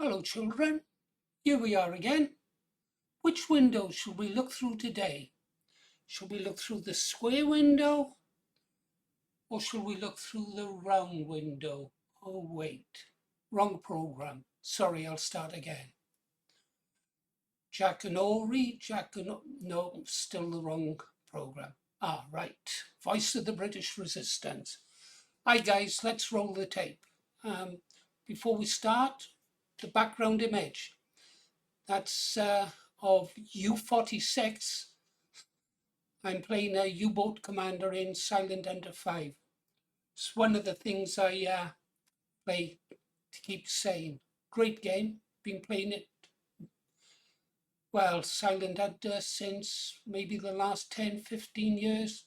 Hello children, here we are again. Which window should we look through today? Should we look through the square window or should we look through the round window? Oh wait, wrong program. Sorry, I'll start again. Jack and Ori, no, still the wrong program. Right, Voice of the British Resistance. Hi guys, let's roll the tape. Before we start, the background image. That's of U-46. I'm playing a U-boat commander in Silent Under 5. It's one of the things I play to keep sane. Great game. Been playing it, well, Silent Under since maybe the last 10, 15 years.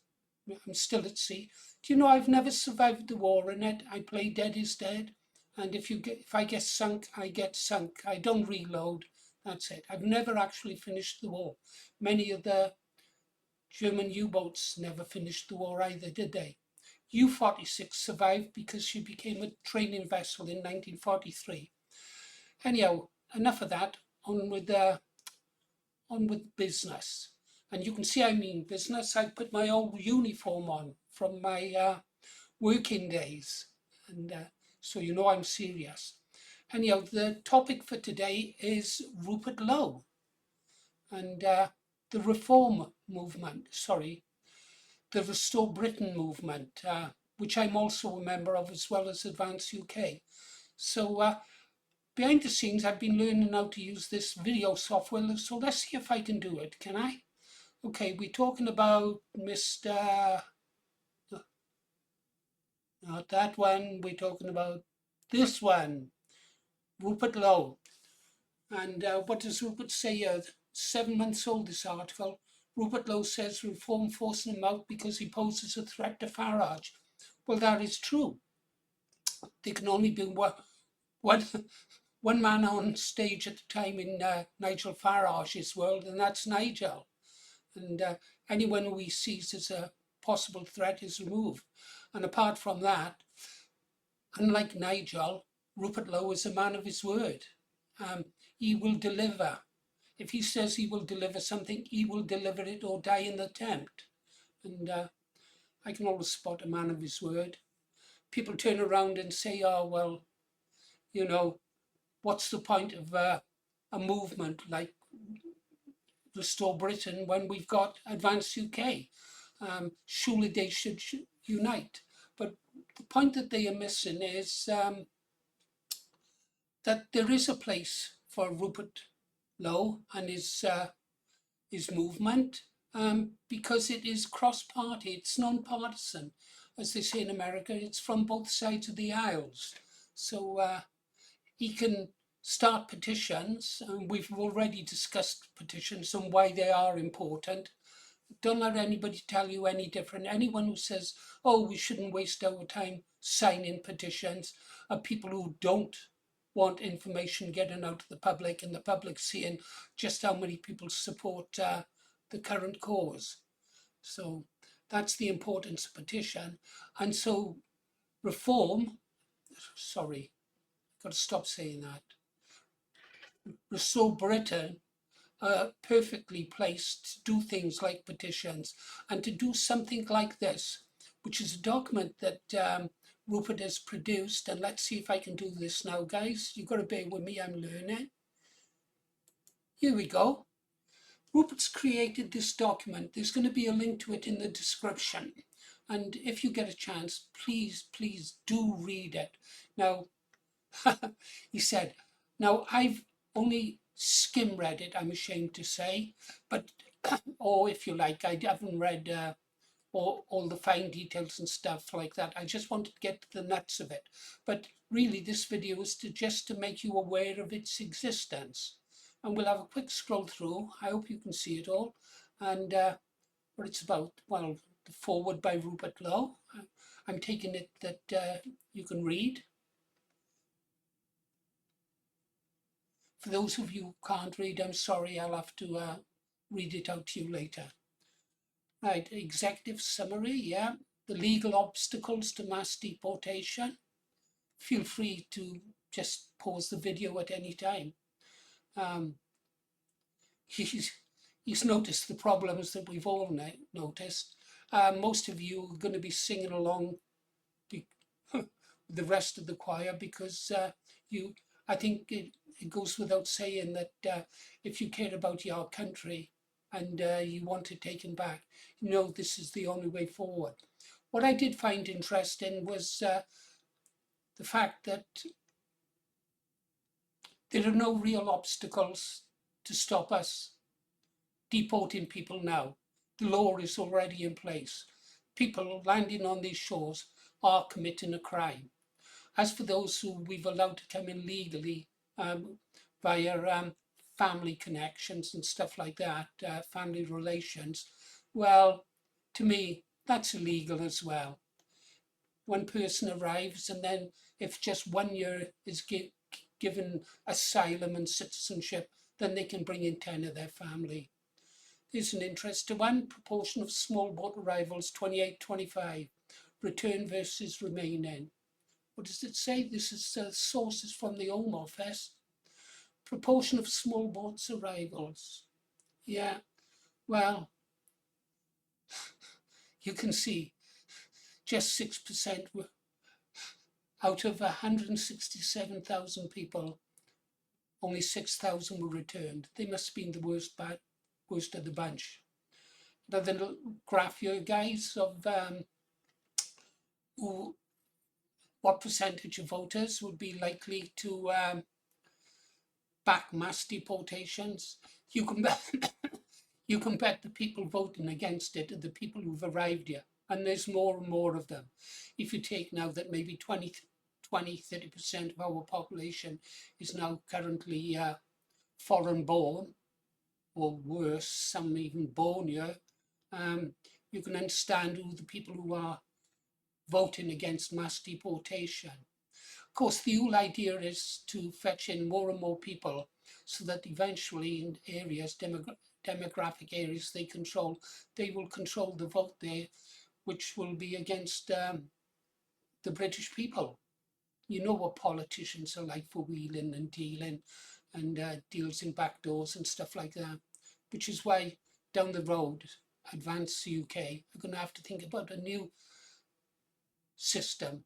I'm still at sea. Do you know I've never survived the war in it? I play Dead is Dead. And if I get sunk, I get sunk. I don't reload. That's it. I've never actually finished the war. Many of the German U-boats never finished the war either, did they? U-46 survived because she became a training vessel in 1943. Anyhow, enough of that. On with business. And you can see I mean business. I put my old uniform on from my working days. And so you know I'm serious. Anyhow, the topic for today is Rupert Lowe and the reform movement, the Restore Britain movement, which I'm also a member of, as well as Advance UK. So behind the scenes, I've been learning how to use this video software, so let's see if I can do it, can I? Okay, we're talking about Mr. Not that one, we're talking about this one, Rupert Lowe. And what does Rupert say here? 7 months old, this article. Rupert Lowe says reform forcing him out because he poses a threat to Farage. Well, that is true. There can only be one man on stage at the time in Nigel Farage's world, and that's Nigel. And anyone who he sees as a possible threat is removed. And apart from that, unlike Nigel, Rupert Lowe is a man of his word. He will deliver. If he says he will deliver something, he will deliver it or die in the attempt. And I can always spot a man of his word. People turn around and say, oh, well, you know, what's the point of a movement like Restore Britain when we've got Advance UK? Surely they should unite. But the point that they are missing is that there is a place for Rupert Lowe and his movement because it is cross-party, it's non-partisan. As they say in America, it's from both sides of the aisles. So he can start petitions, and we've already discussed petitions and why they are important. Don't let anybody tell you any different. Anyone who says, oh, we shouldn't waste our time signing petitions are people who don't want information getting out to the public and the public seeing just how many people support the current cause. So that's the importance of petition. And so reform, sorry, got to stop saying that. Restore Britain perfectly placed to do things like petitions and to do something like this, which is a document that Rupert has produced. And let's see if I can do this now, guys. You've got to bear with me, I'm learning. Here we go. Rupert's created this document. There's going to be a link to it in the description. And if you get a chance, please do read it. Now, he said, now I've only skim read it, I'm ashamed to say, but, or if you like, I haven't read all the fine details and stuff like that. I just wanted to get to the nuts of it. But really, this video is just to make you aware of its existence. And we'll have a quick scroll through. I hope you can see it all. And what it's about, well, the foreword by Rupert Lowe. I'm taking it that you can read. For those of you who can't read, I'm sorry, I'll have to read it out to you later. Right, executive summary, yeah. The legal obstacles to mass deportation. Feel free to just pause the video at any time. Um, he's noticed the problems that we've all noticed. Most of you are going to be singing along with the rest of the choir because you. I think it goes without saying that if you care about your country and you want it taken back, this is the only way forward. What I did find interesting was the fact that there are no real obstacles to stop us deporting people now. The law is already in place. People landing on these shores are committing a crime. As for those who we've allowed to come in legally via family connections and stuff like that, family relations, well, to me, that's illegal as well. One person arrives, and then if just 1 year is given asylum and citizenship, then they can bring in 10 of their family. Here's an interesting one. Proportion of small boat arrivals 28-25. Return versus remain in. What does it say? This is sources from the Home Office. Proportion of small boats arrivals. Yeah, well, you can see just 6% out of 167,000 people, only 6,000 were returned. They must have been the worst of the bunch. Another little graph here, guys, of what percentage of voters would be likely to back mass deportations. You can bet, you can bet the people voting against it are the people who've arrived here, and there's more and more of them. If you take now that maybe 30% of our population is now currently foreign born, or worse, some even born here, you can understand who the people who are voting against mass deportation. Of course, the whole idea is to fetch in more and more people so that eventually in areas, demographic areas they control, they will control the vote there, which will be against the British people. You know what politicians are like for wheeling and dealing and deals in back doors and stuff like that, which is why down the road, Advance UK are going to have to think about a new system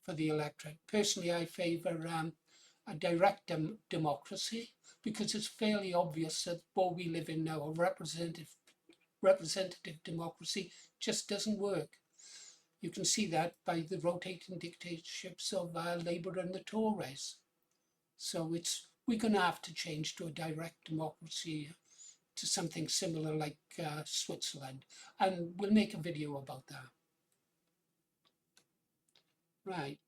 for the electorate. Personally, I favour a direct democracy because it's fairly obvious that what we live in now, a representative democracy, just doesn't work. You can see that by the rotating dictatorships of Labour and the Tories. So we're going to have to change to a direct democracy, to something similar like Switzerland. And we'll make a video about that. Right.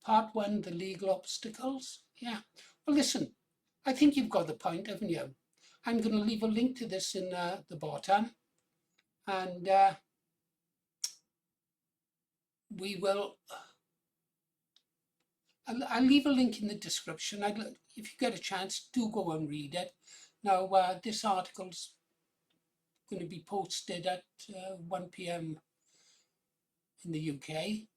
Part 1, the legal obstacles. Yeah. Well, listen, I think you've got the point, haven't you? I'm going to leave a link to this in the bottom. And we will... I'll leave a link in the description. If you get a chance, do go and read it. Now, this article's going to be posted at 1 p.m. in the UK.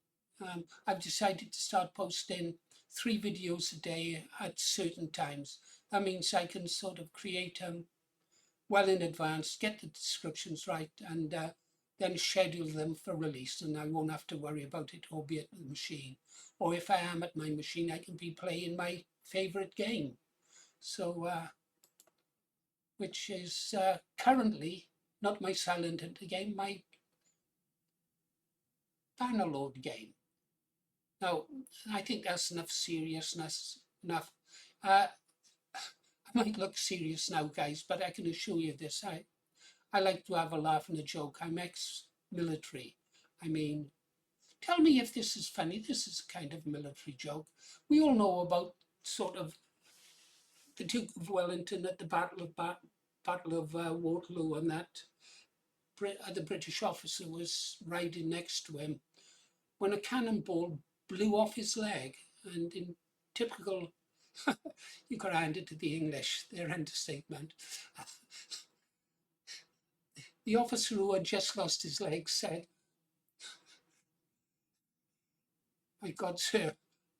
I've decided to start posting 3 videos a day at certain times. That means I can sort of create them well in advance, get the descriptions right, and then schedule them for release, and I won't have to worry about it or be at the machine. Or if I am at my machine, I can be playing my favorite game. So, which is currently not my Silent Hunter game, my Bannerlord game. Now, I think that's enough seriousness, enough. I might look serious now, guys, but I can assure you this. I like to have a laugh and a joke. I'm ex-military. I mean, tell me if this is funny. This is a kind of military joke. We all know about sort of the Duke of Wellington at the Battle of Waterloo, and that the British officer was riding next to him when a cannonball blew off his leg, and in typical, you got to hand it to the English, their understatement. The officer who had just lost his leg said, "My God, sir,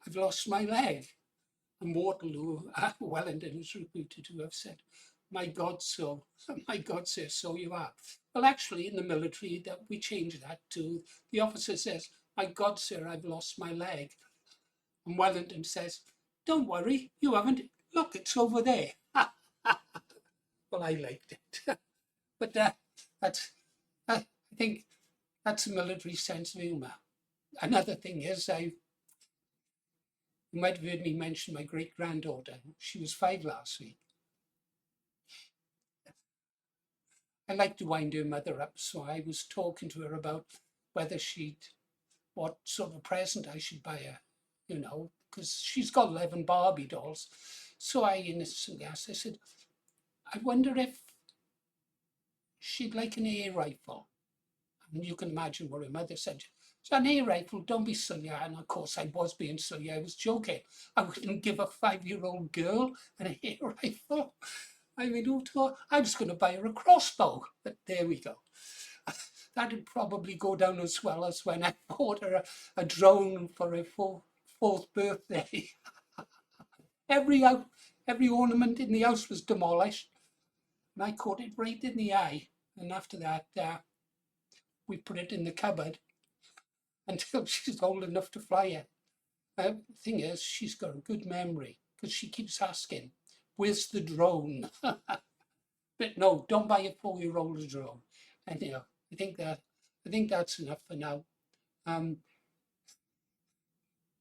I've lost my leg. And Waterloo, Wellington is reputed to have said, my God, so, my God, sir, so you are. Well, actually, in the military, that we changed that to the officer says, my God, sir, I've lost my leg. And Wellington says, don't worry, you haven't. Look, it's over there. Well, I liked it. But that's, I think that's a military sense of humour. Another thing is, you might have heard me mention my great granddaughter. She was 5 last week. I like to wind her mother up, so I was talking to her about whether what sort of present I should buy her, because she's got 11 Barbie dolls. So I innocently asked, I said, I wonder if she'd like an air rifle. And you can imagine what her mother said. So an air rifle, don't be silly. And of course I was being silly, I was joking. I wouldn't give a 5-year-old girl an air rifle. I mean, I was going to buy her a crossbow, but there we go. That'd probably go down as well as when I bought her a drone for her fourth birthday. every ornament in the house was demolished, and I caught it right in the eye. And after that, we put it in the cupboard until she's old enough to fly it. The thing is, she's got a good memory because she keeps asking, "Where's the drone?" But no, don't buy a 4-year-old a drone. And I think that's enough for now.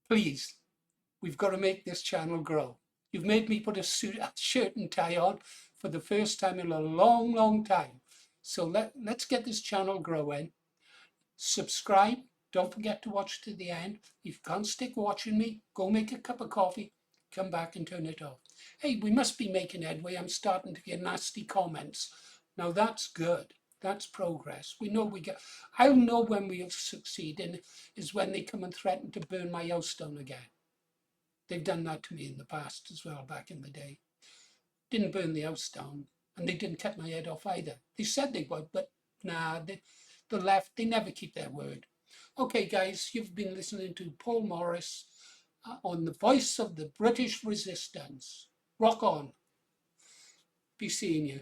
Please, we've got to make this channel grow. You've made me put a shirt and tie on for the first time in a long, long time. So let's get this channel growing. Subscribe. Don't forget to watch to the end. If you can't stick watching me, go make a cup of coffee, come back and turn it off. Hey, we must be making headway. I'm starting to get nasty comments. Now that's good. That's progress. We know I'll know when we'll succeed, and is when they come and threaten to burn my house down again. They've done that to me in the past as well, back in the day. Didn't burn the house down, and they didn't cut my head off either. They said they would, but nah, the left, they never keep their word. Okay, guys, you've been listening to Paul Morris on the voice of the British resistance. Rock on. Be seeing you.